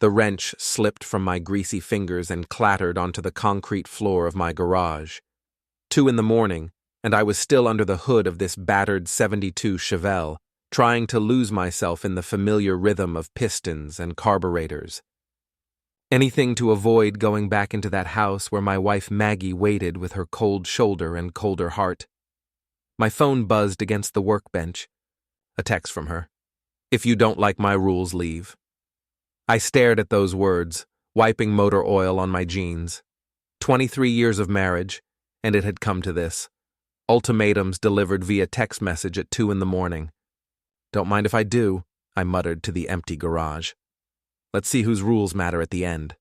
The wrench slipped from my greasy fingers and clattered onto the concrete floor of my garage. 2 in the morning, and I was still under the hood of this battered '72 Chevelle, trying to lose myself in the familiar rhythm of pistons and carburetors. Anything to avoid going back into that house where my wife Maggie waited with her cold shoulder and colder heart. My phone buzzed against the workbench. A text from her. "If you don't like my rules, leave." I stared at those words, wiping motor oil on my jeans. 23 years of marriage, and it had come to this. Ultimatums delivered via text message at 2 in the morning. "Don't mind if I do," I muttered to the empty garage. "Let's see whose rules matter at the end."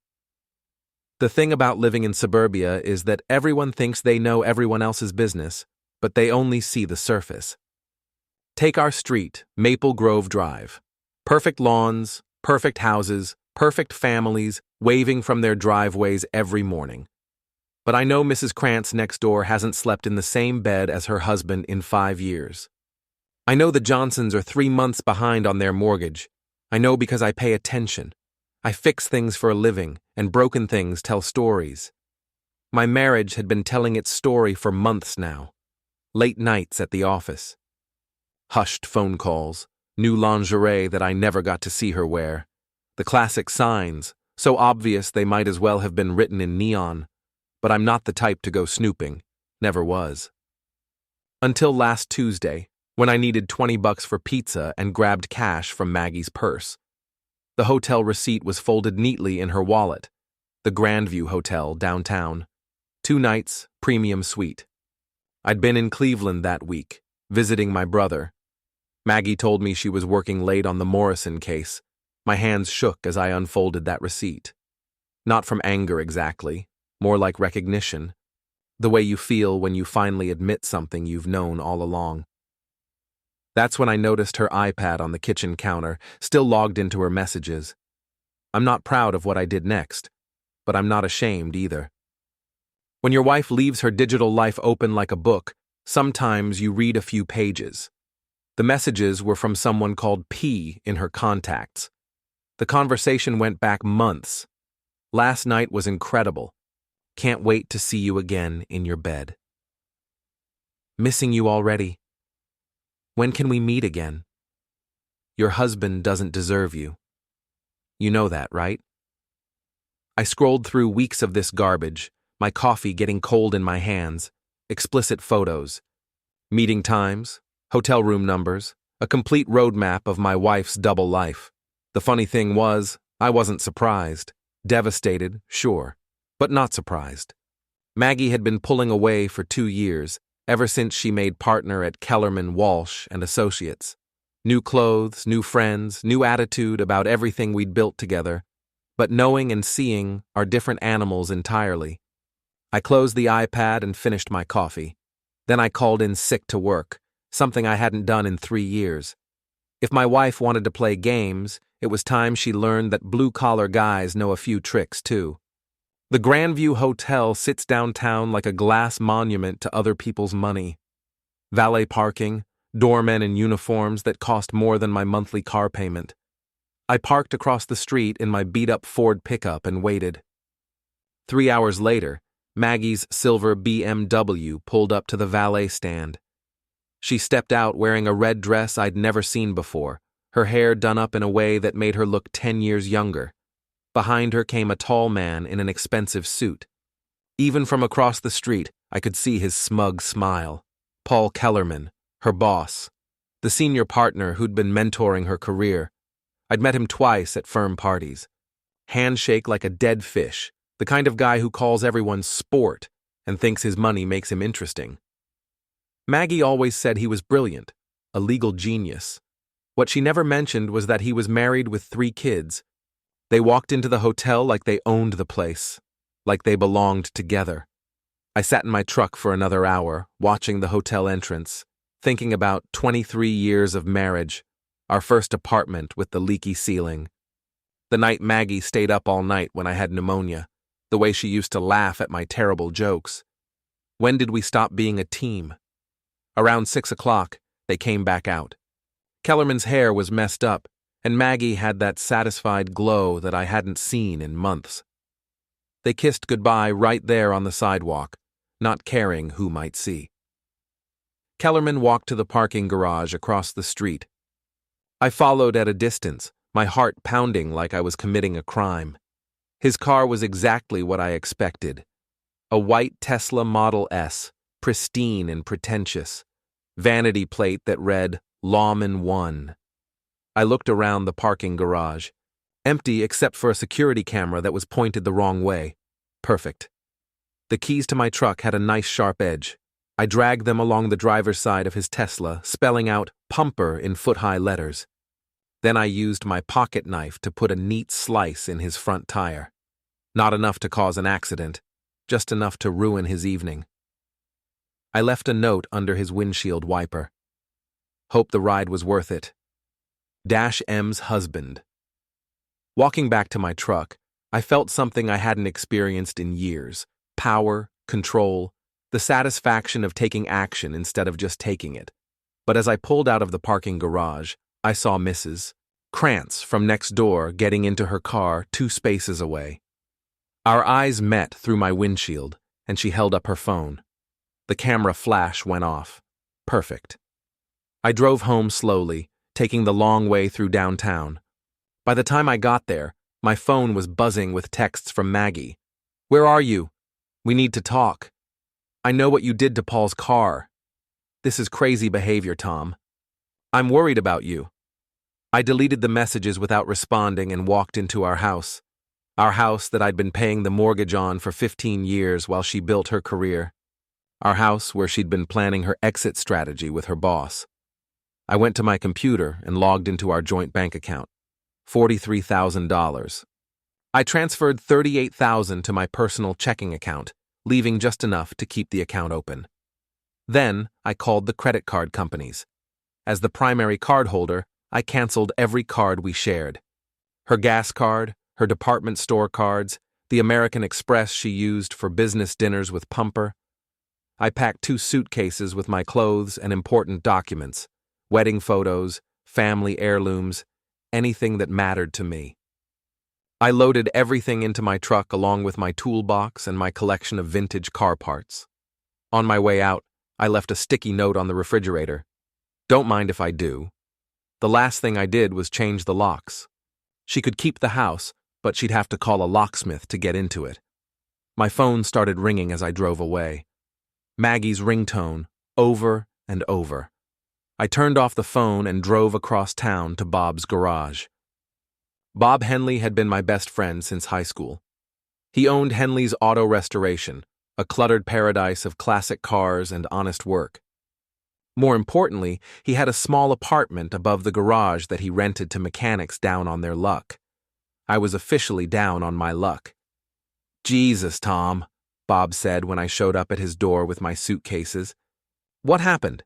The thing about living in suburbia is that everyone thinks they know everyone else's business, but they only see the surface. Take our street, Maple Grove Drive. Perfect lawns, perfect houses, perfect families waving from their driveways every morning. But I know Mrs. Krantz next door hasn't slept in the same bed as her husband in 5 years. I know the Johnsons are 3 months behind on their mortgage. I know because I pay attention. I fix things for a living, and broken things tell stories. My marriage had been telling its story for months now. Late nights at the office. Hushed phone calls, new lingerie that I never got to see her wear. The classic signs, so obvious they might as well have been written in neon. But I'm not the type to go snooping. Never was. Until last Tuesday, when I needed $20 for pizza and grabbed cash from Maggie's purse. The hotel receipt was folded neatly in her wallet. The Grandview Hotel, downtown. 2 nights, premium suite. I'd been in Cleveland that week, visiting my brother. Maggie told me she was working late on the Morrison case. My hands shook as I unfolded that receipt. Not from anger exactly, more like recognition. The way you feel when you finally admit something you've known all along. That's when I noticed her iPad on the kitchen counter, still logged into her messages. I'm not proud of what I did next, but I'm not ashamed either. When your wife leaves her digital life open like a book, sometimes you read a few pages. The messages were from someone called P in her contacts. The conversation went back months. "Last night was incredible. Can't wait to see you again in your bed. Missing you already. When can we meet again? Your husband doesn't deserve you. You know that, right?" I scrolled through weeks of this garbage, my coffee getting cold in my hands, explicit photos, meeting times, hotel room numbers, a complete roadmap of my wife's double life. The funny thing was, I wasn't surprised. Devastated, sure, but not surprised. Maggie had been pulling away for 2 years, ever since she made partner at Kellerman, Walsh and Associates. New clothes, new friends, new attitude about everything we'd built together, but knowing and seeing are different animals entirely. I closed the iPad and finished my coffee. Then I called in sick to work, something I hadn't done in 3 years. If my wife wanted to play games, it was time she learned that blue-collar guys know a few tricks, too. The Grandview Hotel sits downtown like a glass monument to other people's money. Valet parking, doormen in uniforms that cost more than my monthly car payment. I parked across the street in my beat-up Ford pickup and waited. 3 hours later, Maggie's silver BMW pulled up to the valet stand. She stepped out wearing a red dress I'd never seen before, her hair done up in a way that made her look 10 years younger. Behind her came a tall man in an expensive suit. Even from across the street, I could see his smug smile. Paul Kellerman, her boss, the senior partner who'd been mentoring her career. I'd met him twice at firm parties. Handshake like a dead fish, the kind of guy who calls everyone sport and thinks his money makes him interesting. Maggie always said he was brilliant, a legal genius. What she never mentioned was that he was married with 3 kids. They walked into the hotel like they owned the place, like they belonged together. I sat in my truck for another hour, watching the hotel entrance, thinking about 23 years of marriage, our first apartment with the leaky ceiling. The night Maggie stayed up all night when I had pneumonia, the way she used to laugh at my terrible jokes. When did we stop being a team? Around 6 o'clock, they came back out. Kellerman's hair was messed up, and Maggie had that satisfied glow that I hadn't seen in months. They kissed goodbye right there on the sidewalk, not caring who might see. Kellerman walked to the parking garage across the street. I followed at a distance, my heart pounding like I was committing a crime. His car was exactly what I expected. A white Tesla Model S, pristine and pretentious. Vanity plate that read, Lawman 1. I looked around the parking garage. Empty except for a security camera that was pointed the wrong way. Perfect. The keys to my truck had a nice sharp edge. I dragged them along the driver's side of his Tesla, spelling out Pumper in foot-high letters. Then I used my pocket knife to put a neat slice in his front tire. Not enough to cause an accident, just enough to ruin his evening. I left a note under his windshield wiper. Hope the ride was worth it. Dash M's husband. Walking back to my truck, I felt something I hadn't experienced in years. Power, control, the satisfaction of taking action instead of just taking it. But as I pulled out of the parking garage, I saw Mrs. Krantz from next door getting into her car 2 spaces away. Our eyes met through my windshield, and she held up her phone. The camera flash went off. Perfect. I drove home slowly, taking the long way through downtown. By the time I got there, my phone was buzzing with texts from Maggie. Where are you? We need to talk. I know what you did to Paul's car. This is crazy behavior, Tom. I'm worried about you. I deleted the messages without responding and walked into our house that I'd been paying the mortgage on for 15 years while she built her career. Our house where she'd been planning her exit strategy with her boss. I went to my computer and logged into our joint bank account. $43,000. I transferred $38,000 to my personal checking account, leaving just enough to keep the account open. Then, I called the credit card companies. As the primary cardholder, I canceled every card we shared. Her gas card, her department store cards, the American Express she used for business dinners with Pumper. I packed 2 suitcases with my clothes and important documents, wedding photos, family heirlooms, anything that mattered to me. I loaded everything into my truck along with my toolbox and my collection of vintage car parts. On my way out, I left a sticky note on the refrigerator. Don't mind if I do. The last thing I did was change the locks. She could keep the house, but she'd have to call a locksmith to get into it. My phone started ringing as I drove away. Maggie's ringtone, over and over. I turned off the phone and drove across town to Bob's garage. Bob Henley had been my best friend since high school. He owned Henley's Auto Restoration, a cluttered paradise of classic cars and honest work. More importantly, he had a small apartment above the garage that he rented to mechanics down on their luck. I was officially down on my luck. Jesus, Tom, Bob said when I showed up at his door with my suitcases. What happened?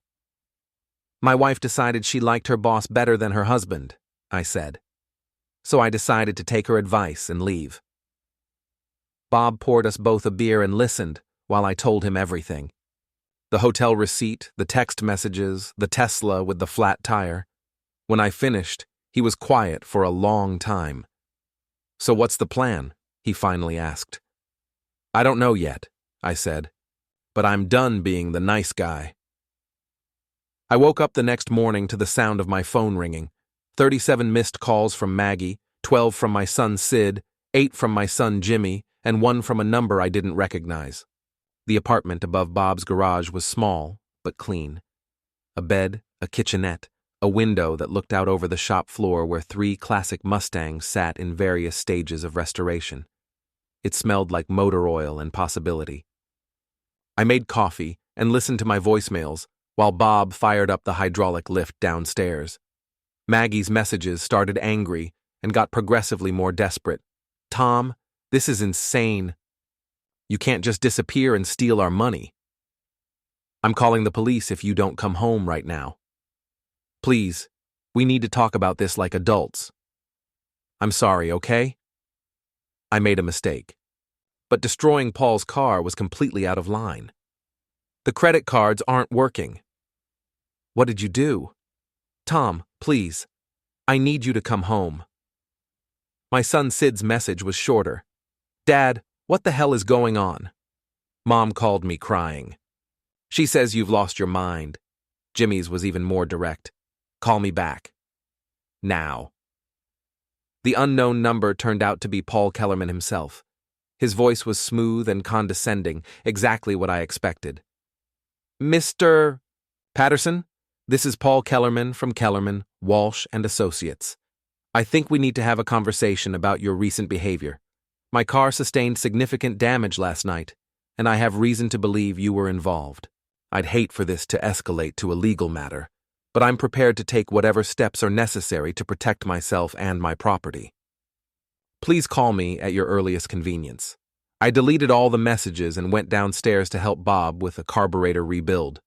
My wife decided she liked her boss better than her husband, I said. So I decided to take her advice and leave. Bob poured us both a beer and listened while I told him everything. The hotel receipt, the text messages, the Tesla with the flat tire. When I finished, he was quiet for a long time. So what's the plan? He finally asked. I don't know yet, I said, but I'm done being the nice guy. I woke up the next morning to the sound of my phone ringing. 37 missed calls from Maggie, 12 from my son Sid, 8 from my son Jimmy, and 1 from a number I didn't recognize. The apartment above Bob's garage was small, but clean. A bed, a kitchenette, a window that looked out over the shop floor where 3 classic Mustangs sat in various stages of restoration. It smelled like motor oil and possibility. I made coffee and listened to my voicemails while Bob fired up the hydraulic lift downstairs. Maggie's messages started angry and got progressively more desperate. Tom, this is insane. You can't just disappear and steal our money. I'm calling the police if you don't come home right now. Please, we need to talk about this like adults. I'm sorry, okay? I made a mistake. But destroying Paul's car was completely out of line. The credit cards aren't working. What did you do? Tom, please. I need you to come home. My son Sid's message was shorter. Dad, what the hell is going on? Mom called me crying. She says you've lost your mind. Jimmy's was even more direct. Call me back. Now. The unknown number turned out to be Paul Kellerman himself. His voice was smooth and condescending, exactly what I expected. Mr. Patterson, this is Paul Kellerman from Kellerman, Walsh and Associates. I think we need to have a conversation about your recent behavior. My car sustained significant damage last night, and I have reason to believe you were involved. I'd hate for this to escalate to a legal matter, but I'm prepared to take whatever steps are necessary to protect myself and my property. Please call me at your earliest convenience. I deleted all the messages and went downstairs to help Bob with a carburetor rebuild.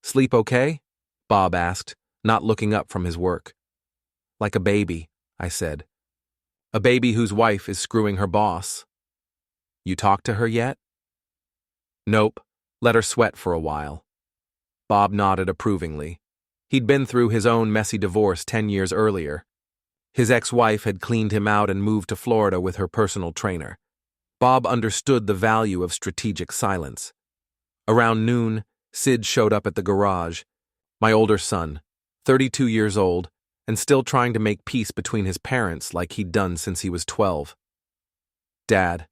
Sleep okay? Bob asked, not looking up from his work. Like a baby, I said. A baby whose wife is screwing her boss. You talked to her yet? Nope, let her sweat for a while. Bob nodded approvingly. He'd been through his own messy divorce 10 years earlier. His ex-wife had cleaned him out and moved to Florida with her personal trainer. Bob understood the value of strategic silence. Around noon, Sid showed up at the garage. My older son, 32 years old, and still trying to make peace between his parents like he'd done since he was 12. Dad,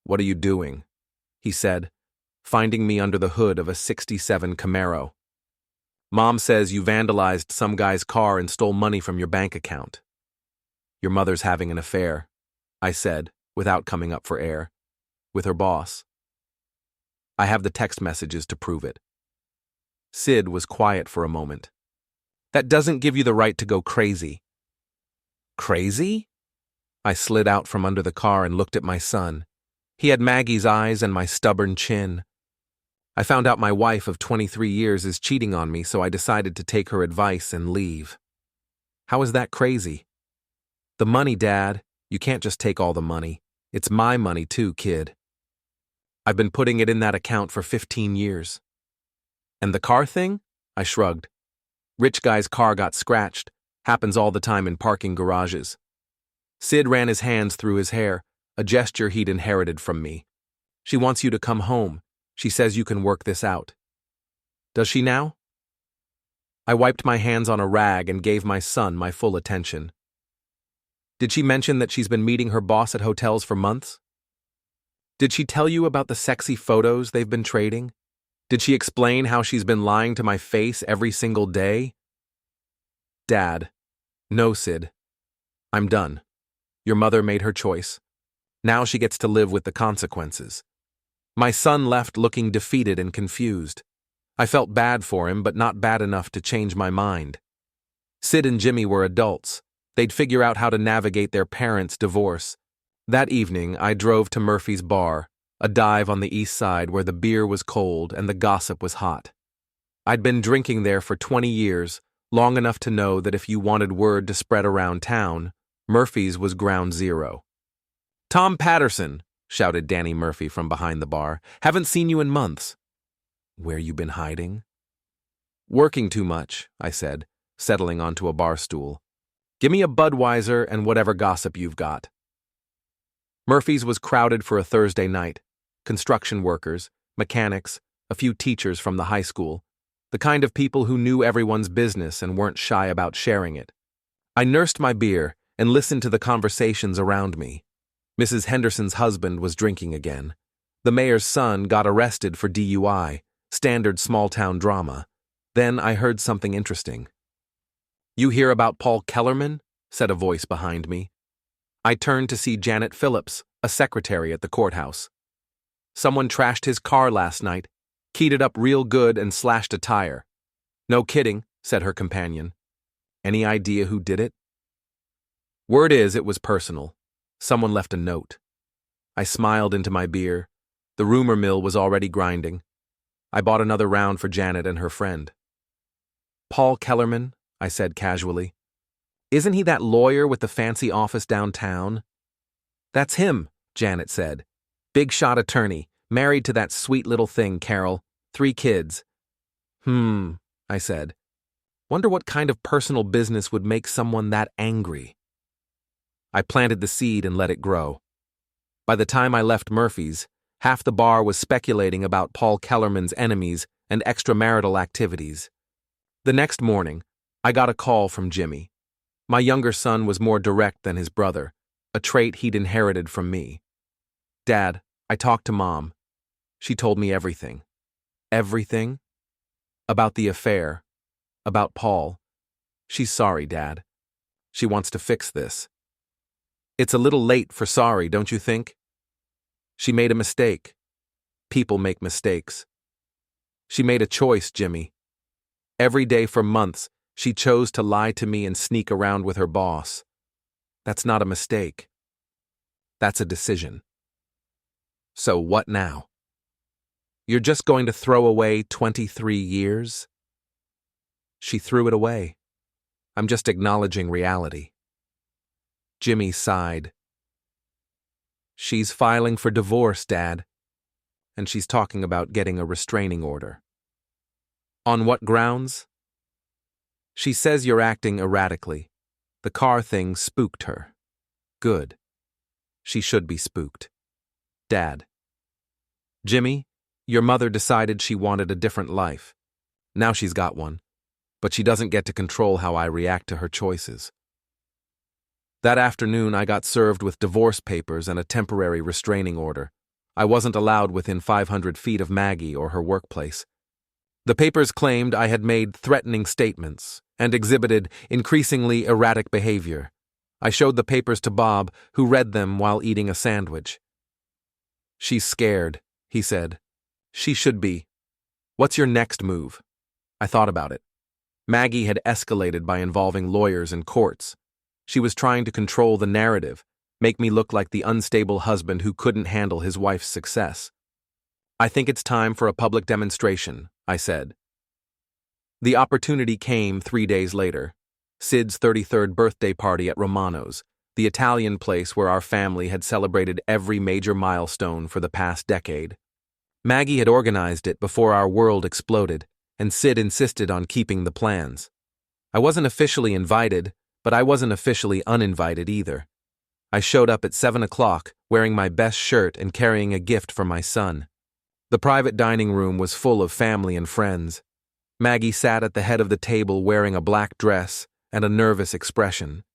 what are you doing? He said, finding me under the hood of a '67 Camaro. Mom says you vandalized some guy's car and stole money from your bank account. Your mother's having an affair, I said, without coming up for air, with her boss. I have the text messages to prove it. Sid was quiet for a moment. That doesn't give you the right to go crazy. Crazy? I slid out from under the car and looked at my son. He had Maggie's eyes and my stubborn chin. I found out my wife of 23 years is cheating on me, so I decided to take her advice and leave. How is that crazy? The money, Dad. You can't just take all the money. It's my money too, kid. I've been putting it in that account for 15 years. And the car thing? I shrugged. Rich guy's car got scratched. Happens all the time in parking garages. Sid ran his hands through his hair, a gesture he'd inherited from me. She wants you to come home. She says you can work this out. Does she now? I wiped my hands on a rag and gave my son my full attention. Did she mention that she's been meeting her boss at hotels for months? Did she tell you about the sexy photos they've been trading? Did she explain how she's been lying to my face every single day? Dad. No, Sid. I'm done. Your mother made her choice. Now she gets to live with the consequences. My son left looking defeated and confused. I felt bad for him, but not bad enough to change my mind. Sid and Jimmy were adults. They'd figure out how to navigate their parents' divorce. That evening, I drove to Murphy's Bar, a dive on the east side where the beer was cold and the gossip was hot. I'd been drinking there for 20 years, long enough to know that if you wanted word to spread around town, Murphy's was ground zero. Tom Patterson, shouted Danny Murphy from behind the bar. Haven't seen you in months. Where you been hiding? Working too much, I said, settling onto a bar stool. Give me a Budweiser and whatever gossip you've got. Murphy's was crowded for a Thursday night. Construction workers, mechanics, a few teachers from the high school, the kind of people who knew everyone's business and weren't shy about sharing it. I nursed my beer and listened to the conversations around me. Mrs. Henderson's husband was drinking again. The mayor's son got arrested for DUI, standard small-town drama. Then I heard something interesting. You hear about Paul Kellerman? Said a voice behind me. I turned to see Janet Phillips, a secretary at the courthouse. Someone trashed his car last night, keyed it up real good and slashed a tire. No kidding, said her companion. Any idea who did it? Word is it was personal. Someone left a note. I smiled into my beer. The rumor mill was already grinding. I bought another round for Janet and her friend. Paul Kellerman, I said casually. Isn't he that lawyer with the fancy office downtown? That's him, Janet said. Big shot attorney, married to that sweet little thing, Carol. 3 kids. I said. Wonder what kind of personal business would make someone that angry. I planted the seed and let it grow. By the time I left Murphy's, half the bar was speculating about Paul Kellerman's enemies and extramarital activities. The next morning, I got a call from Jimmy. My younger son was more direct than his brother, a trait he'd inherited from me. Dad, I talked to Mom. She told me everything. Everything? About the affair. About Paul. She's sorry, Dad. She wants to fix this. It's a little late for sorry, don't you think? She made a mistake. People make mistakes. She made a choice, Jimmy. Every day for months, she chose to lie to me and sneak around with her boss. That's not a mistake. That's a decision. So what now? You're just going to throw away 23 years? She threw it away. I'm just acknowledging reality. Jimmy sighed. She's filing for divorce, Dad. And she's talking about getting a restraining order. On what grounds? She says you're acting erratically. The car thing spooked her. Good. She should be spooked. Dad. Jimmy, your mother decided she wanted a different life. Now she's got one. But she doesn't get to control how I react to her choices. That afternoon, I got served with divorce papers and a temporary restraining order. I wasn't allowed within 500 feet of Maggie or her workplace. The papers claimed I had made threatening statements and exhibited increasingly erratic behavior. I showed the papers to Bob, who read them while eating a sandwich. She's scared, he said. She should be. What's your next move? I thought about it. Maggie had escalated by involving lawyers and courts. She was trying to control the narrative, make me look like the unstable husband who couldn't handle his wife's success. I think it's time for a public demonstration, I said. The opportunity came 3 days later. Sid's 33rd birthday party at Romano's, the Italian place where our family had celebrated every major milestone for the past decade. Maggie had organized it before our world exploded, and Sid insisted on keeping the plans. I wasn't officially invited, but I wasn't officially uninvited either. I showed up at 7 o'clock, wearing my best shirt and carrying a gift for my son. The private dining room was full of family and friends. Maggie sat at the head of the table wearing a black dress and a nervous expression.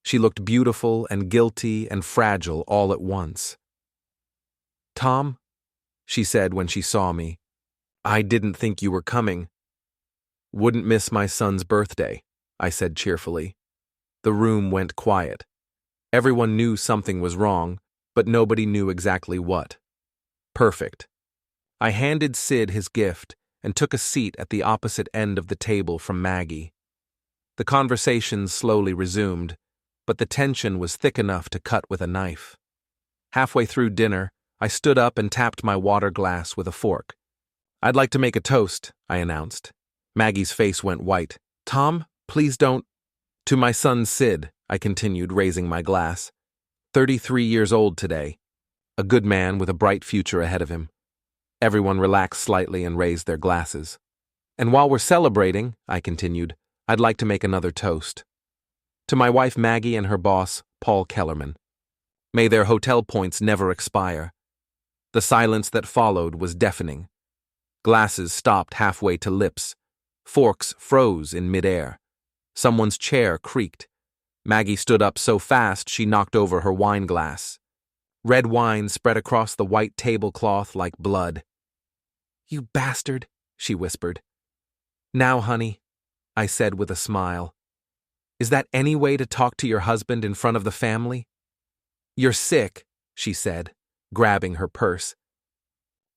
She looked beautiful and guilty and fragile all at once. "Tom," she said when she saw me, "I didn't think you were coming." "Wouldn't miss my son's birthday," I said cheerfully. The room went quiet. Everyone knew something was wrong, but nobody knew exactly what. Perfect. I handed Sid his gift and took a seat at the opposite end of the table from Maggie. The conversation slowly resumed, but the tension was thick enough to cut with a knife. Halfway through dinner, I stood up and tapped my water glass with a fork. "I'd like to make a toast," I announced. Maggie's face went white. "Tom, please don't—" "To my son Sid," I continued, raising my glass. 33 years old today. A good man with a bright future ahead of him. Everyone relaxed slightly and raised their glasses. "And while we're celebrating," I continued, "I'd like to make another toast. To my wife Maggie and her boss, Paul Kellerman. May their hotel points never expire." The silence that followed was deafening. Glasses stopped halfway to lips. Forks froze in midair. Someone's chair creaked. Maggie stood up so fast she knocked over her wine glass. Red wine spread across the white tablecloth like blood. "You bastard," she whispered. "Now, honey," I said with a smile. "Is that any way to talk to your husband in front of the family?" "You're sick," she said, grabbing her purse.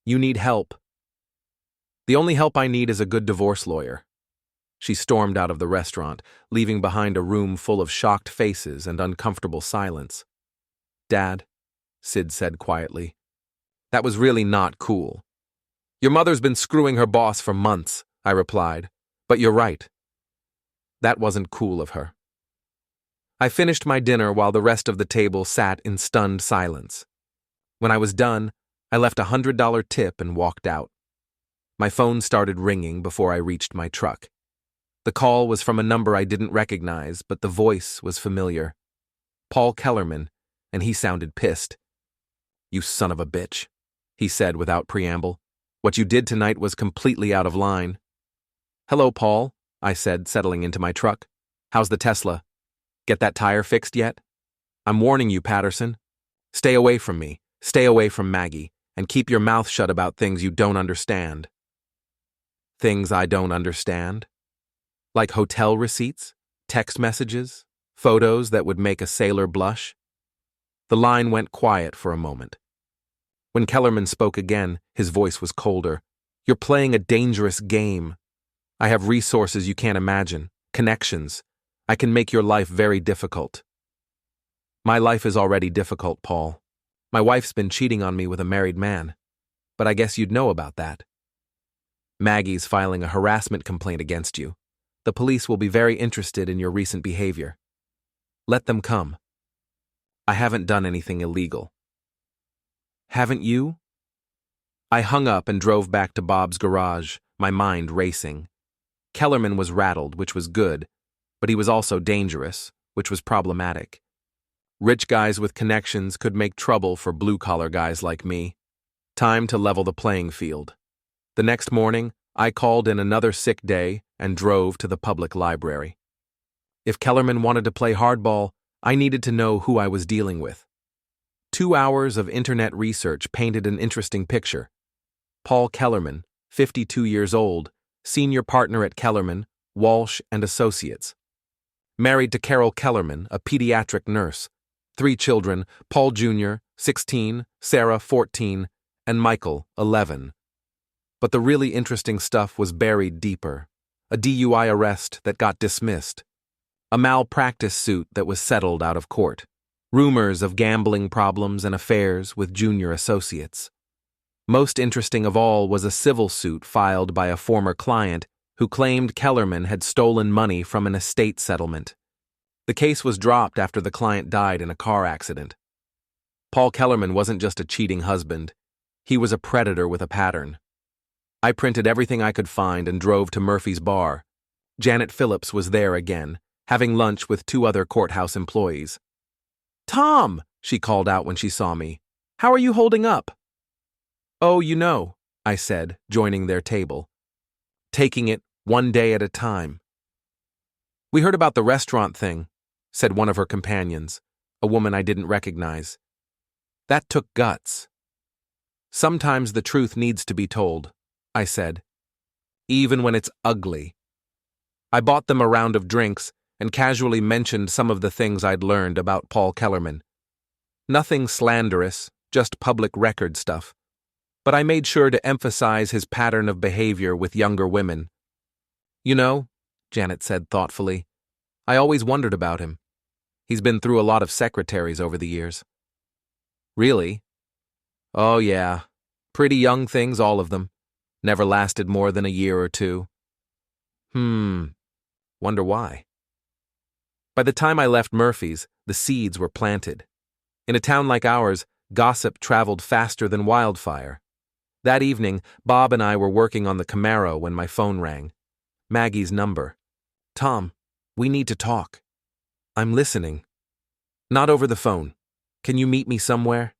"You need help." "The only help I need is a good divorce lawyer." She stormed out of the restaurant, leaving behind a room full of shocked faces and uncomfortable silence. "Dad," Sid said quietly, "that was really not cool." "Your mother's been screwing her boss for months," I replied, "but you're right. That wasn't cool of her." I finished my dinner while the rest of the table sat in stunned silence. When I was done, I left a $100 tip and walked out. My phone started ringing before I reached my truck. The call was from a number I didn't recognize, but the voice was familiar. Paul Kellerman, and he sounded pissed. "You son of a bitch," he said without preamble. "What you did tonight was completely out of line." "Hello, Paul," I said, settling into my truck. "How's the Tesla? Get that tire fixed yet? I'm warning you, Patterson. Stay away from me, stay away from Maggie, and keep your mouth shut about things you don't understand." Things I don't understand? Like hotel receipts, text messages, photos that would make a sailor blush? The line went quiet for a moment. When Kellerman spoke again, his voice was colder. "You're playing a dangerous game. I have resources you can't imagine, connections. I can make your life very difficult." "My life is already difficult, Paul. My wife's been cheating on me with a married man. But I guess you'd know about that. Maggie's filing a harassment complaint against you. The police will be very interested in your recent behavior. Let them come. I haven't done anything illegal." "Haven't you?" I hung up and drove back to Bob's garage, my mind racing. Kellerman was rattled, which was good, but he was also dangerous, which was problematic. Rich guys with connections could make trouble for blue-collar guys like me. Time to level the playing field. The next morning, I called in another sick day and drove to the public library. If Kellerman wanted to play hardball, I needed to know who I was dealing with. 2 hours of internet research painted an interesting picture. Paul Kellerman, 52 years old, senior partner at Kellerman, Walsh and Associates. Married to Carol Kellerman, a pediatric nurse. 3 children, Paul Jr., 16, Sarah, 14, and Michael, 11. But the really interesting stuff was buried deeper. A DUI arrest that got dismissed. A malpractice suit that was settled out of court. Rumors of gambling problems and affairs with junior associates. Most interesting of all was a civil suit filed by a former client who claimed Kellerman had stolen money from an estate settlement. The case was dropped after the client died in a car accident. Paul Kellerman wasn't just a cheating husband. He was a predator with a pattern. I printed everything I could find and drove to Murphy's bar. Janet Phillips was there again, having lunch with 2 other courthouse employees. "Tom," she called out when she saw me. "How are you holding up?" "Oh, you know," I said, joining their table. "Taking it one day at a time." "We heard about the restaurant thing," said one of her companions, a woman I didn't recognize. "That took guts." "Sometimes the truth needs to be told," I said. "Even when it's ugly." I bought them a round of drinks and casually mentioned some of the things I'd learned about Paul Kellerman. Nothing slanderous, just public record stuff. But I made sure to emphasize his pattern of behavior with younger women. "You know," Janet said thoughtfully, "I always wondered about him. He's been through a lot of secretaries over the years." "Really?" "Oh yeah. Pretty young things, all of them. Never lasted more than a year or 2. Wonder why." By the time I left Murphy's, the seeds were planted. In a town like ours, gossip traveled faster than wildfire. That evening, Bob and I were working on the Camaro when my phone rang. Maggie's number. "Tom, we need to talk." "I'm listening." "Not over the phone. Can you meet me somewhere?"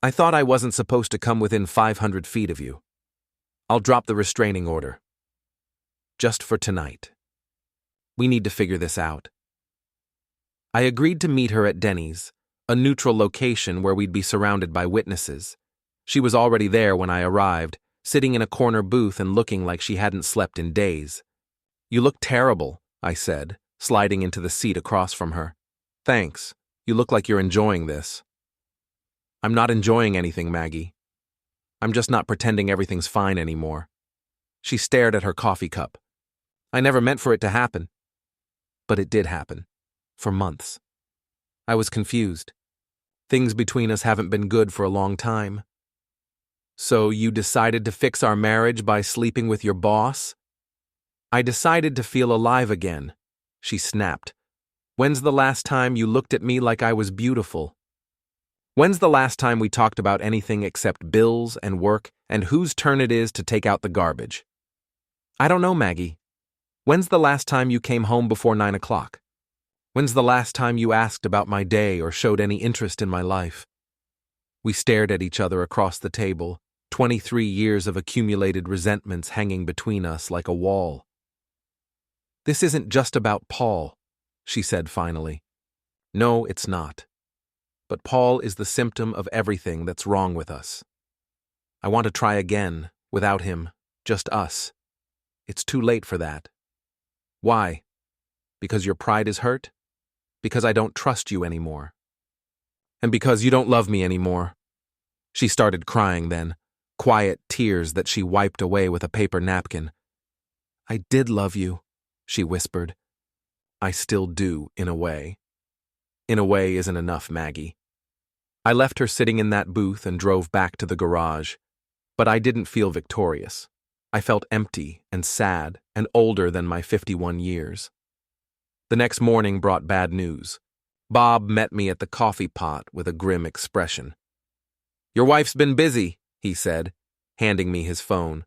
"I thought I wasn't supposed to come within 500 feet of you." "I'll drop the restraining order. Just for tonight. We need to figure this out." I agreed to meet her at Denny's, a neutral location where we'd be surrounded by witnesses. She was already there when I arrived, sitting in a corner booth and looking like she hadn't slept in days. "You look terrible," I said, sliding into the seat across from her. "Thanks. You look like you're enjoying this." "I'm not enjoying anything, Maggie. I'm just not pretending everything's fine anymore." She stared at her coffee cup. "I never meant for it to happen." But it did happen. For months. I was confused. Things between us haven't been good for a long time. "So you decided to fix our marriage by sleeping with your boss?" "I decided to feel alive again," she snapped. "When's the last time you looked at me like I was beautiful? When's the last time we talked about anything except bills and work and whose turn it is to take out the garbage?" "I don't know, Maggie." When's the last time you came home before 9 o'clock? When's the last time you asked about my day or showed any interest in my life? We stared at each other across the table, 23 years of accumulated resentments hanging between us like a wall. This isn't just about Paul, she said finally. No, it's not. But Paul is the symptom of everything that's wrong with us. I want to try again, without him, just us. It's too late for that. Why? Because your pride is hurt? Because I don't trust you anymore. And because you don't love me anymore. She started crying then, quiet tears that she wiped away with a paper napkin. I did love you, she whispered. I still do, in a way. In a way isn't enough, Maggie. I left her sitting in that booth and drove back to the garage. But I didn't feel victorious. I felt empty and sad and older than my 51 years. The next morning brought bad news. Bob met me at the coffee pot with a grim expression. Your wife's been busy, he said, handing me his phone.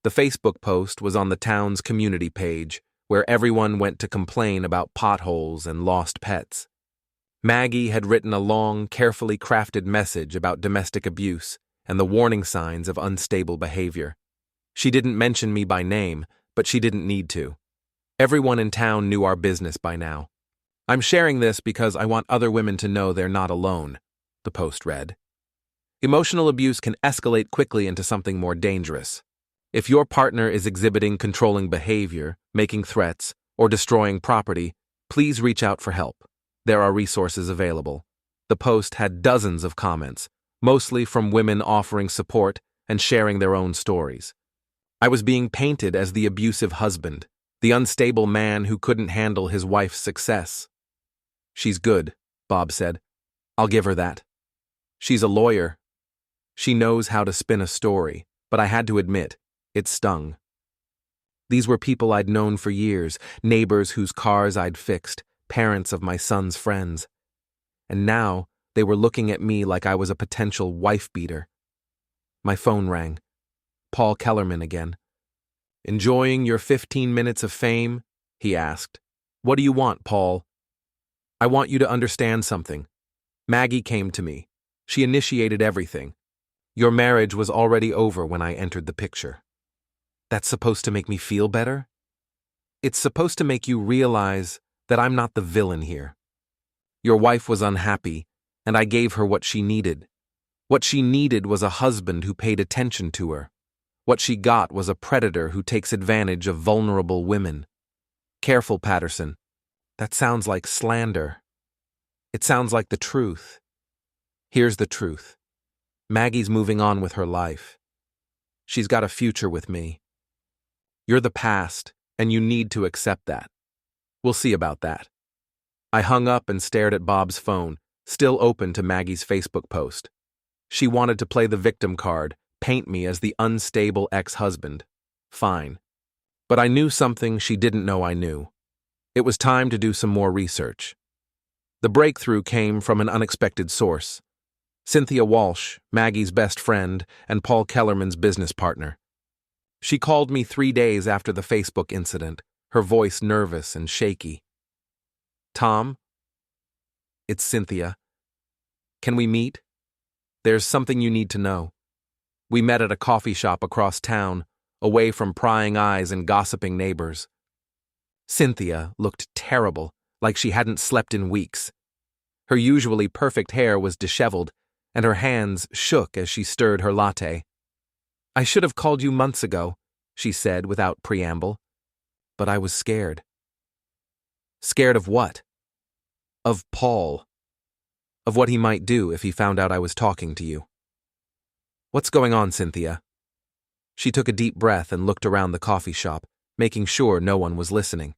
The Facebook post was on the town's community page, where everyone went to complain about potholes and lost pets. Maggie had written a long, carefully crafted message about domestic abuse and the warning signs of unstable behavior. She didn't mention me by name, but she didn't need to. Everyone in town knew our business by now. I'm sharing this because I want other women to know they're not alone, the post read. Emotional abuse can escalate quickly into something more dangerous. If your partner is exhibiting controlling behavior, making threats, or destroying property, please reach out for help. There are resources available. The post had dozens of comments, mostly from women offering support and sharing their own stories. I was being painted as the abusive husband, the unstable man who couldn't handle his wife's success. She's good, Bob said. I'll give her that. She's a lawyer. She knows how to spin a story, but I had to admit, it stung. These were people I'd known for years, neighbors whose cars I'd fixed, parents of my son's friends. And now they were looking at me like I was a potential wife-beater. My phone rang. Paul Kellerman again. Enjoying your 15 minutes of fame? He asked. What do you want, Paul? I want you to understand something. Maggie came to me. She initiated everything. Your marriage was already over when I entered the picture. That's supposed to make me feel better? It's supposed to make you realize that I'm not the villain here. Your wife was unhappy, and I gave her what she needed. What she needed was a husband who paid attention to her. What she got was a predator who takes advantage of vulnerable women. Careful, Patterson. That sounds like slander. It sounds like the truth. Here's the truth. Maggie's moving on with her life. She's got a future with me. You're the past, and you need to accept that. We'll see about that. I hung up and stared at Bob's phone, still open to Maggie's Facebook post. She wanted to play the victim card, paint me as the unstable ex-husband. Fine. But I knew something she didn't know I knew. It was time to do some more research. The breakthrough came from an unexpected source. Cynthia Walsh, Maggie's best friend and Paul Kellerman's business partner. She called me 3 days after the Facebook incident, her voice nervous and shaky. Tom? It's Cynthia. Can we meet? There's something you need to know. We met at a coffee shop across town, away from prying eyes and gossiping neighbors. Cynthia looked terrible, like she hadn't slept in weeks. Her usually perfect hair was disheveled, and her hands shook as she stirred her latte. I should have called you months ago, she said without preamble. But I was scared. Scared of what? Of Paul. Of what he might do if he found out I was talking to you. What's going on, Cynthia? She took a deep breath and looked around the coffee shop, making sure no one was listening.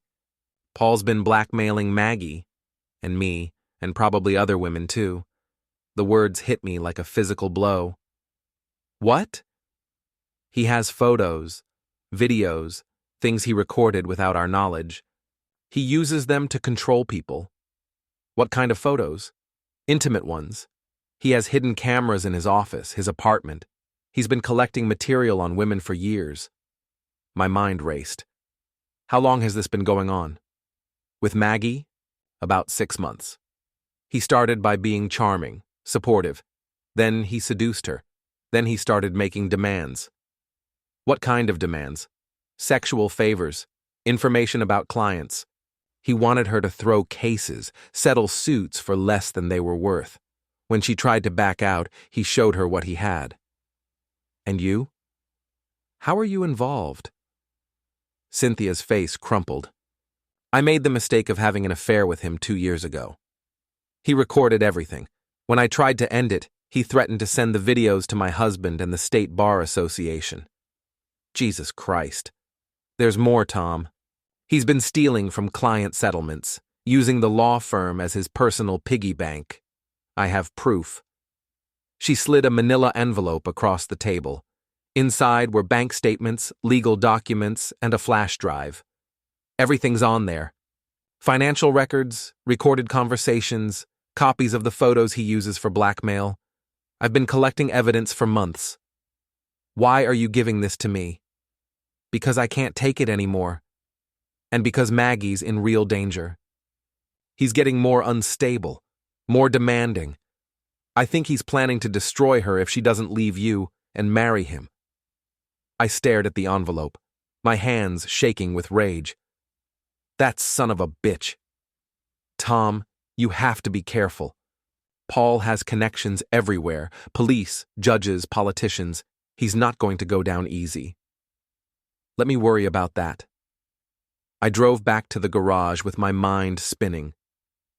Paul's been blackmailing Maggie, and me, and probably other women too. The words hit me like a physical blow. What? He has photos, videos, things he recorded without our knowledge. He uses them to control people. What kind of photos? Intimate ones. He has hidden cameras in his office, his apartment. He's been collecting material on women for years. My mind raced. How long has this been going on? With Maggie? About 6 months. He started by being charming, supportive. Then he seduced her. Then he started making demands. What kind of demands? Sexual favors, information about clients. He wanted her to throw cases, settle suits for less than they were worth. When she tried to back out, he showed her what he had. And you? How are you involved? Cynthia's face crumpled. I made the mistake of having an affair with him 2 years ago. He recorded everything. When I tried to end it, he threatened to send the videos to my husband and the State Bar Association. Jesus Christ. There's more, Tom. He's been stealing from client settlements, using the law firm as his personal piggy bank. I have proof. She slid a manila envelope across the table. Inside were bank statements, legal documents, and a flash drive. Everything's on there. Financial records, recorded conversations, copies of the photos he uses for blackmail. I've been collecting evidence for months. Why are you giving this to me? Because I can't take it anymore. And because Maggie's in real danger. He's getting more unstable, more demanding. I think he's planning to destroy her if she doesn't leave you and marry him. I stared at the envelope, my hands shaking with rage. That son of a bitch. Tom, you have to be careful. Paul has connections everywhere, police, judges, politicians. He's not going to go down easy. Let me worry about that. I drove back to the garage with my mind spinning.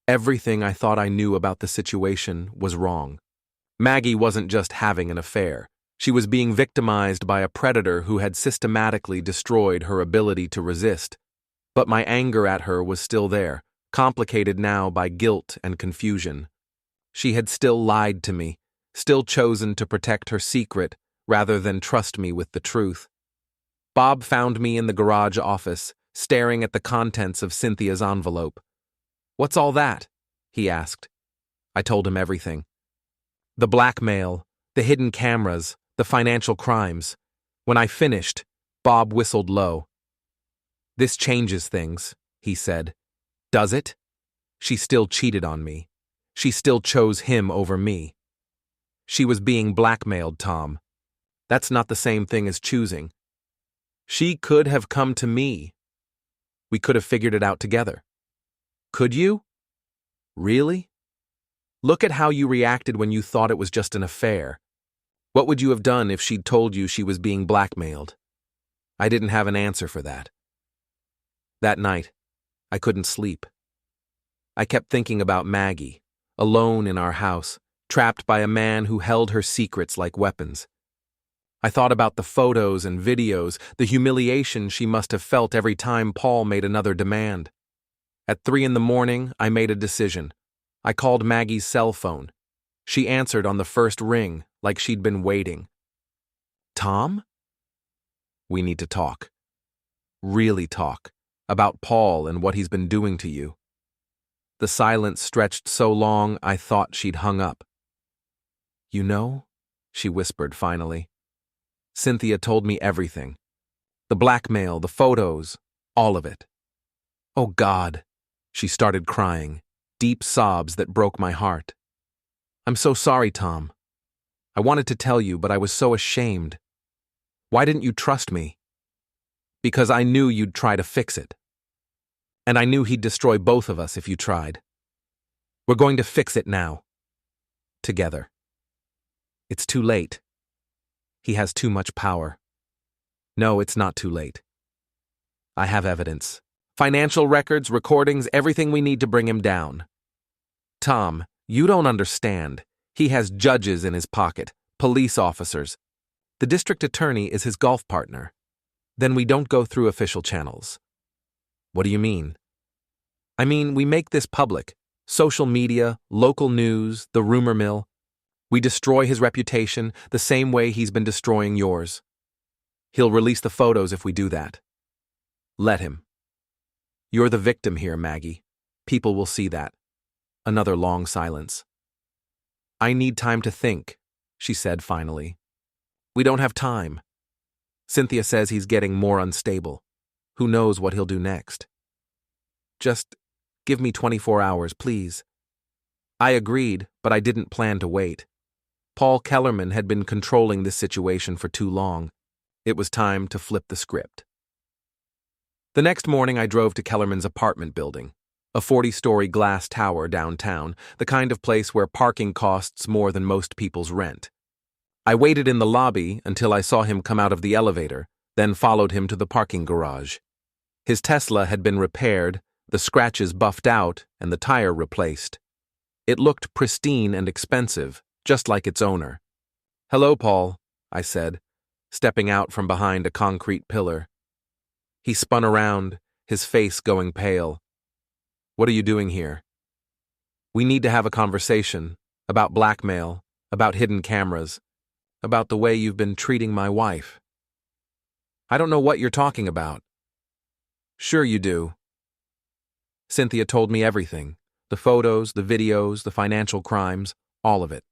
Everything I thought I knew about the situation was wrong. Maggie wasn't just having an affair. She was being victimized by a predator who had systematically destroyed her ability to resist. But my anger at her was still there, complicated now by guilt and confusion. She had still lied to me, still chosen to protect her secret rather than trust me with the truth. Bob found me in the garage office, staring at the contents of Cynthia's envelope. "What's all that?" he asked. I told him everything. The blackmail, the hidden cameras, the financial crimes. When I finished, Bob whistled low. "This changes things," he said. "Does it?" She still cheated on me. She still chose him over me. She was being blackmailed, Tom. That's not the same thing as choosing. She could have come to me. We could have figured it out together. Could you? Really? Look at how you reacted when you thought it was just an affair. What would you have done if she'd told you she was being blackmailed? I didn't have an answer for that. That night, I couldn't sleep. I kept thinking about Maggie, alone in our house, trapped by a man who held her secrets like weapons. I thought about the photos and videos, the humiliation she must have felt every time Paul made another demand. At 3 a.m, I made a decision. I called Maggie's cell phone. She answered on the first ring, like she'd been waiting. "Tom? We need to talk. Really talk. About Paul and what he's been doing to you." The silence stretched so long I thought she'd hung up. "You know," she whispered finally. "Cynthia told me everything. The blackmail, the photos, all of it. Oh God," she started crying, deep sobs that broke my heart. "I'm so sorry, Tom. I wanted to tell you, but I was so ashamed. Why didn't you trust me?" "Because I knew you'd try to fix it. And I knew he'd destroy both of us if you tried. We're going to fix it now. Together. It's too late. He has too much power. No, it's not too late. I have evidence. Financial records, recordings, everything we need to bring him down. Tom, you don't understand. He has judges in his pocket, police officers. The district attorney is his golf partner. Then we don't go through official channels." "What do you mean?" "I mean, we make this public. Social media, local news, the rumor mill. We destroy his reputation the same way he's been destroying yours. He'll release the photos if we do that. Let him. You're the victim here, Maggie. People will see that." Another long silence. "I need time to think," she said finally. "We don't have time. Cynthia says he's getting more unstable. Who knows what he'll do next? Just give me 24 hours, please. I agreed, but I didn't plan to wait. Paul Kellerman had been controlling this situation for too long. It was time to flip the script. The next morning, I drove to Kellerman's apartment building, a 40-story glass tower downtown, the kind of place where parking costs more than most people's rent. I waited in the lobby until I saw him come out of the elevator, then followed him to the parking garage. His Tesla had been repaired, the scratches buffed out, and the tire replaced. It looked pristine and expensive, just like its owner. "Hello, Paul," I said, stepping out from behind a concrete pillar. He spun around, his face going pale. "What are you doing here?" "We need to have a conversation about blackmail, about hidden cameras, about the way you've been treating my wife." "I don't know what you're talking about." "Sure you do. Cynthia told me everything. The photos, the videos, the financial crimes, all of it."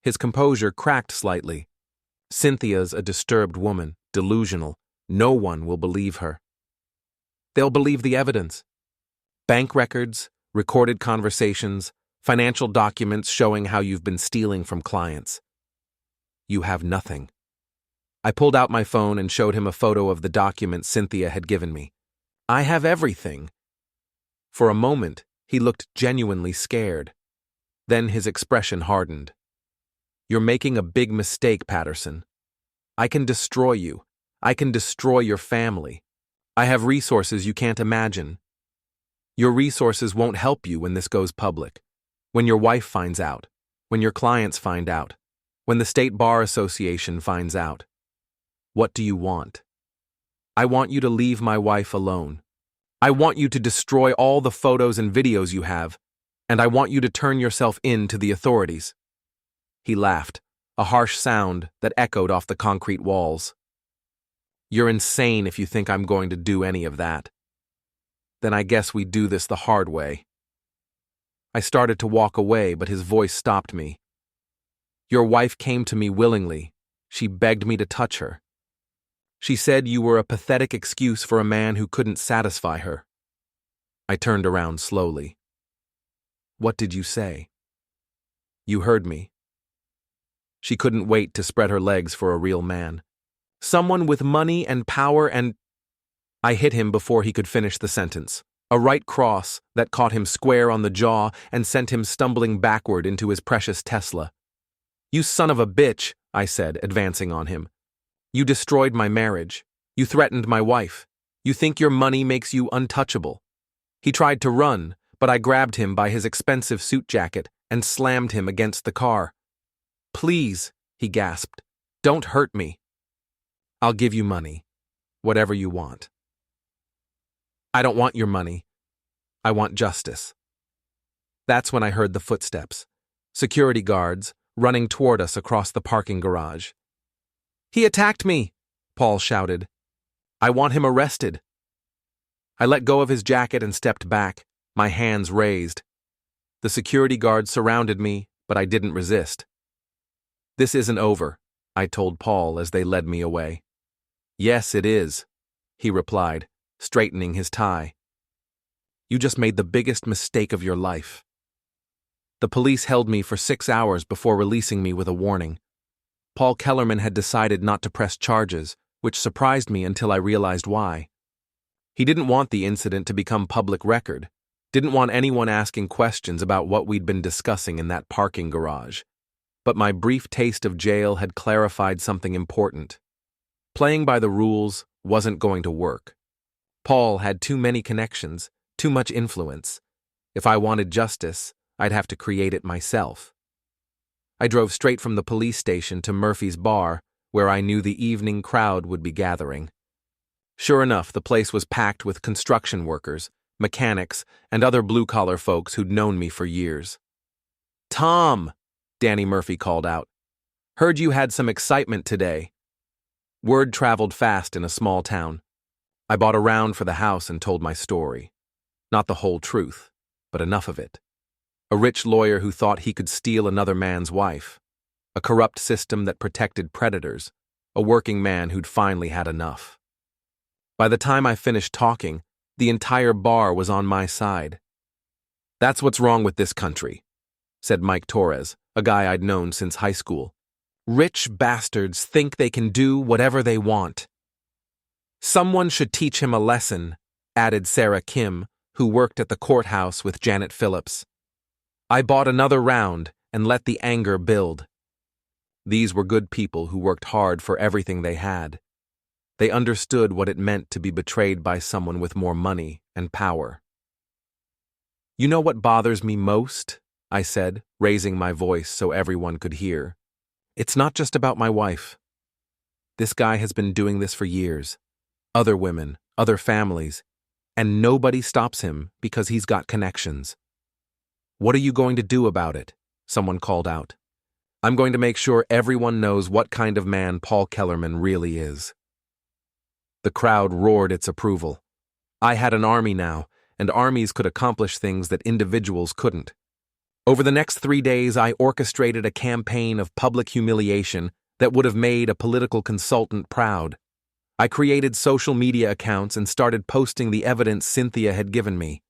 His composure cracked slightly. "Cynthia's a disturbed woman, delusional. No one will believe her. They'll believe the evidence. Bank records, recorded conversations, financial documents showing how you've been stealing from clients. You have nothing." I pulled out my phone and showed him a photo of the documents Cynthia had given me. "I have everything." For a moment, he looked genuinely scared. Then his expression hardened. "You're making a big mistake, Patterson. I can destroy you. I can destroy your family. I have resources you can't imagine. Your resources won't help you when this goes public. When your wife finds out. When your clients find out. When the State Bar Association finds out. What do you want? I want you to leave my wife alone. I want you to destroy all the photos and videos you have, and I want you to turn yourself in to the authorities." He laughed, a harsh sound that echoed off the concrete walls. "You're insane if you think I'm going to do any of that. Then I guess we do this the hard way." I started to walk away, but his voice stopped me. "Your wife came to me willingly. She begged me to touch her. She said you were a pathetic excuse for a man who couldn't satisfy her." I turned around slowly. "What did you say?" "You heard me. She couldn't wait to spread her legs for a real man. Someone with money and power and—" I hit him before he could finish the sentence. A right cross that caught him square on the jaw and sent him stumbling backward into his precious Tesla. "You son of a bitch," I said, advancing on him. "You destroyed my marriage. You threatened my wife. You think your money makes you untouchable." He tried to run, but I grabbed him by his expensive suit jacket and slammed him against the car. "Please," he gasped, "don't hurt me." "I'll give you money. Whatever you want." "I don't want your money. I want justice." That's when I heard the footsteps. Security guards running toward us across the parking garage. "He attacked me!" Paul shouted. "I want him arrested." I let go of his jacket and stepped back, my hands raised. The security guards surrounded me, but I didn't resist. "This isn't over," I told Paul as they led me away. "Yes, it is," he replied, straightening his tie. "You just made the biggest mistake of your life." The police held me for 6 hours before releasing me with a warning. Paul Kellerman had decided not to press charges, which surprised me until I realized why. He didn't want the incident to become public record, didn't want anyone asking questions about what we'd been discussing in that parking garage. But my brief taste of jail had clarified something important. Playing by the rules wasn't going to work. Paul had too many connections, too much influence. If I wanted justice, I'd have to create it myself. I drove straight from the police station to Murphy's bar, where I knew the evening crowd would be gathering. Sure enough, the place was packed with construction workers, mechanics, and other blue-collar folks who'd known me for years. "Tom!" Danny Murphy called out. "Heard you had some excitement today." Word traveled fast in a small town. I bought a round for the house and told my story. Not the whole truth, but enough of it. A rich lawyer who thought he could steal another man's wife. A corrupt system that protected predators. A working man who'd finally had enough. By the time I finished talking, the entire bar was on my side. "That's what's wrong with this country," said Mike Torres, a guy I'd known since high school. "Rich bastards think they can do whatever they want." "Someone should teach him a lesson," added Sarah Kim, who worked at the courthouse with Janet Phillips. I bought another round and let the anger build. These were good people who worked hard for everything they had. They understood what it meant to be betrayed by someone with more money and power. "You know what bothers me most?" I said, raising my voice so everyone could hear. "It's not just about my wife. This guy has been doing this for years. Other women, other families, and nobody stops him because he's got connections." "What are you going to do about it?" someone called out. "I'm going to make sure everyone knows what kind of man Paul Kellerman really is." The crowd roared its approval. I had an army now, and armies could accomplish things that individuals couldn't. Over the next 3 days, I orchestrated a campaign of public humiliation that would have made a political consultant proud. I created social media accounts and started posting the evidence Cynthia had given me.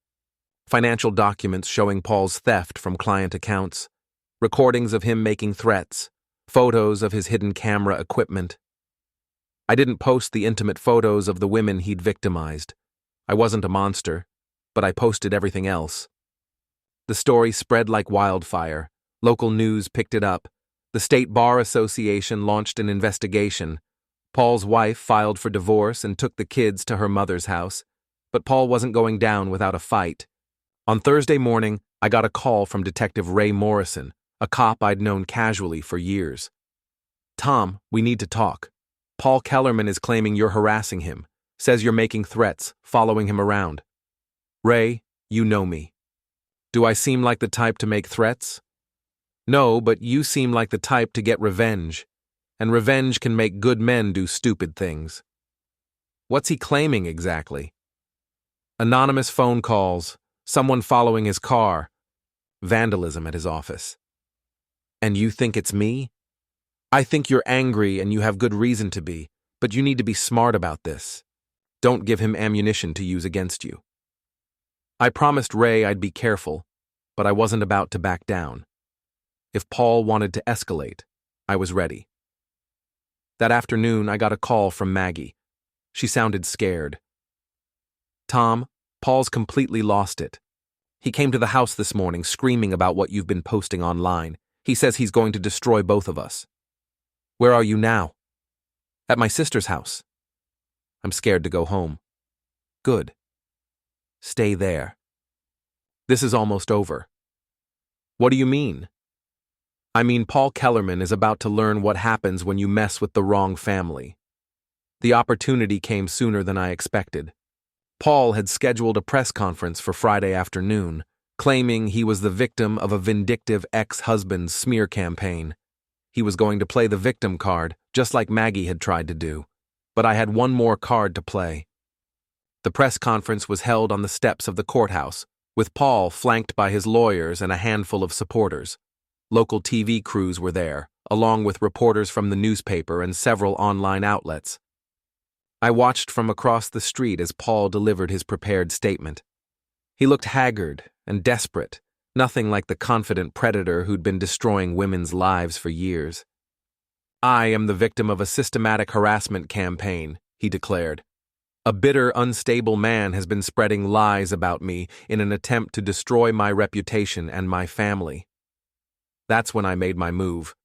Financial documents showing Paul's theft from client accounts, recordings of him making threats, photos of his hidden camera equipment. I didn't post the intimate photos of the women he'd victimized. I wasn't a monster, but I posted everything else. The story spread like wildfire. Local news picked it up. The State Bar Association launched an investigation. Paul's wife filed for divorce and took the kids to her mother's house, but Paul wasn't going down without a fight. On Thursday morning, I got a call from Detective Ray Morrison, a cop I'd known casually for years. "Tom, we need to talk. Paul Kellerman is claiming you're harassing him, says you're making threats, following him around." "Ray, you know me. Do I seem like the type to make threats?" "No, but you seem like the type to get revenge, and revenge can make good men do stupid things." "What's he claiming exactly?" "Anonymous phone calls, someone following his car, vandalism at his office." "And you think it's me?" "I think you're angry and you have good reason to be, but you need to be smart about this. Don't give him ammunition to use against you." I promised Ray I'd be careful, but I wasn't about to back down. If Paul wanted to escalate, I was ready. That afternoon, I got a call from Maggie. She sounded scared. "Tom, Paul's completely lost it. He came to the house this morning screaming about what you've been posting online. He says he's going to destroy both of us." "Where are you now?" "At my sister's house." "I'm scared to go home." "Good. Stay there. This is almost over." "What do you mean?" "I mean, Paul Kellerman is about to learn what happens when you mess with the wrong family." The opportunity came sooner than I expected. Paul had scheduled a press conference for Friday afternoon, claiming he was the victim of a vindictive ex-husband's smear campaign. He was going to play the victim card, just like Maggie had tried to do. But I had one more card to play. The press conference was held on the steps of the courthouse, with Paul flanked by his lawyers and a handful of supporters. Local TV crews were there, along with reporters from the newspaper and several online outlets. I watched from across the street as Paul delivered his prepared statement. He looked haggard and desperate, nothing like the confident predator who'd been destroying women's lives for years. "I am the victim of a systematic harassment campaign," he declared. "A bitter, unstable man has been spreading lies about me in an attempt to destroy my reputation and my family." That's when I made my move.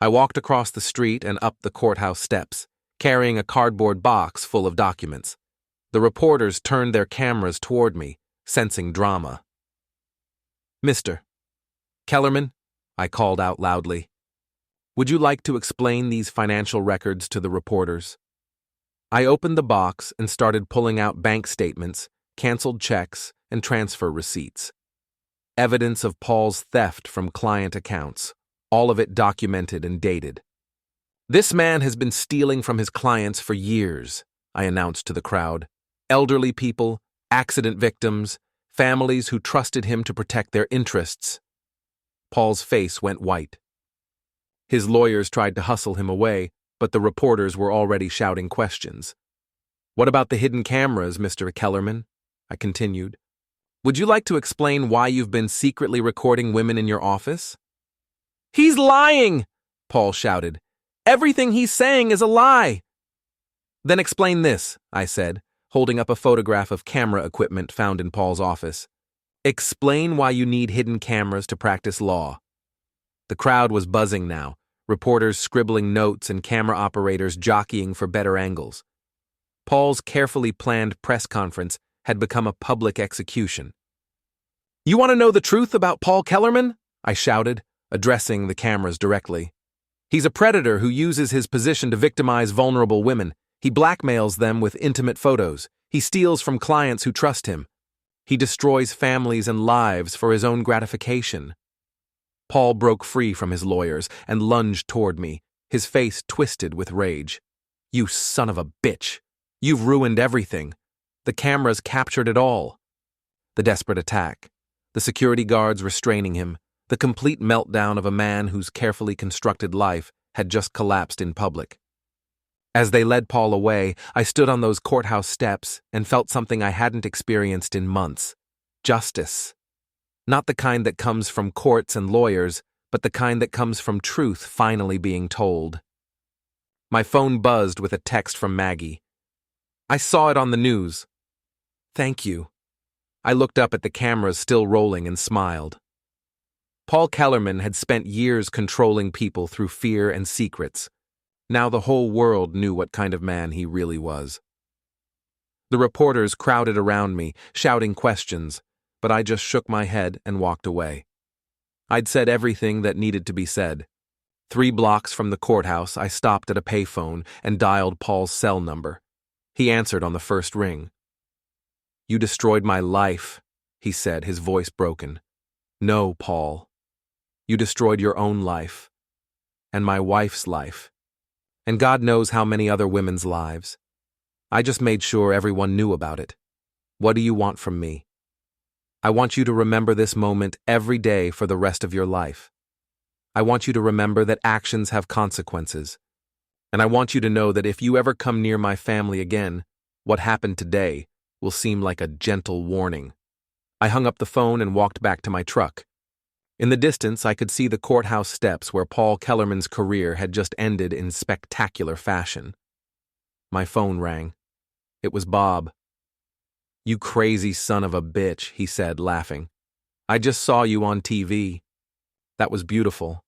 I walked across the street and up the courthouse steps, carrying a cardboard box full of documents. The reporters turned their cameras toward me, sensing drama. "Mr. Kellerman," I called out loudly, "would you like to explain these financial records to the reporters?" I opened the box and started pulling out bank statements, canceled checks, and transfer receipts. Evidence of Paul's theft from client accounts, all of it documented and dated. "This man has been stealing from his clients for years," I announced to the crowd. "Elderly people, accident victims, families who trusted him to protect their interests." Paul's face went white. His lawyers tried to hustle him away, but the reporters were already shouting questions. What about the hidden cameras, Mr. Kellerman? I continued. Would you like to explain why you've been secretly recording women in your office? He's lying, Paul shouted. Everything he's saying is a lie. Then explain this, I said, holding up a photograph of camera equipment found in Paul's office. Explain why you need hidden cameras to practice law. The crowd was buzzing now, reporters scribbling notes and camera operators jockeying for better angles. Paul's carefully planned press conference had become a public execution. You want to know the truth about Paul Kellerman? I shouted, addressing the cameras directly. He's a predator who uses his position to victimize vulnerable women. He blackmails them with intimate photos. He steals from clients who trust him. He destroys families and lives for his own gratification. Paul broke free from his lawyers and lunged toward me, his face twisted with rage. You son of a bitch! You've ruined everything. The cameras captured it all. The desperate attack, the security guards restraining him, the complete meltdown of a man whose carefully constructed life had just collapsed in public. As they led Paul away, I stood on those courthouse steps and felt something I hadn't experienced in months. Justice. Not the kind that comes from courts and lawyers, but the kind that comes from truth finally being told. My phone buzzed with a text from Maggie. I saw it on the news. Thank you. I looked up at the cameras still rolling and smiled. Paul Kellerman had spent years controlling people through fear and secrets. Now the whole world knew what kind of man he really was. The reporters crowded around me, shouting questions, but I just shook my head and walked away. I'd said everything that needed to be said. 3 blocks from the courthouse, I stopped at a payphone and dialed Paul's cell number. He answered on the first ring. You destroyed my life, he said, his voice broken. No, Paul. You destroyed your own life. And my wife's life. And God knows how many other women's lives. I just made sure everyone knew about it. What do you want from me? I want you to remember this moment every day for the rest of your life. I want you to remember that actions have consequences. And I want you to know that if you ever come near my family again, what happened today will seem like a gentle warning. I hung up the phone and walked back to my truck. In the distance, I could see the courthouse steps where Paul Kellerman's career had just ended in spectacular fashion. My phone rang. It was Bob. You crazy son of a bitch, he said, laughing. I just saw you on TV. That was beautiful.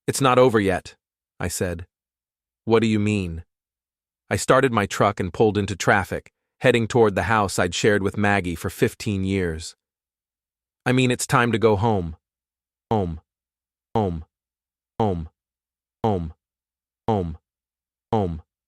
It's not over yet, I said. What do you mean? I started my truck and pulled into traffic, heading toward the house I'd shared with Maggie for 15 years. I mean, it's time to go home. Home. Home. Home. Home. Home. Home.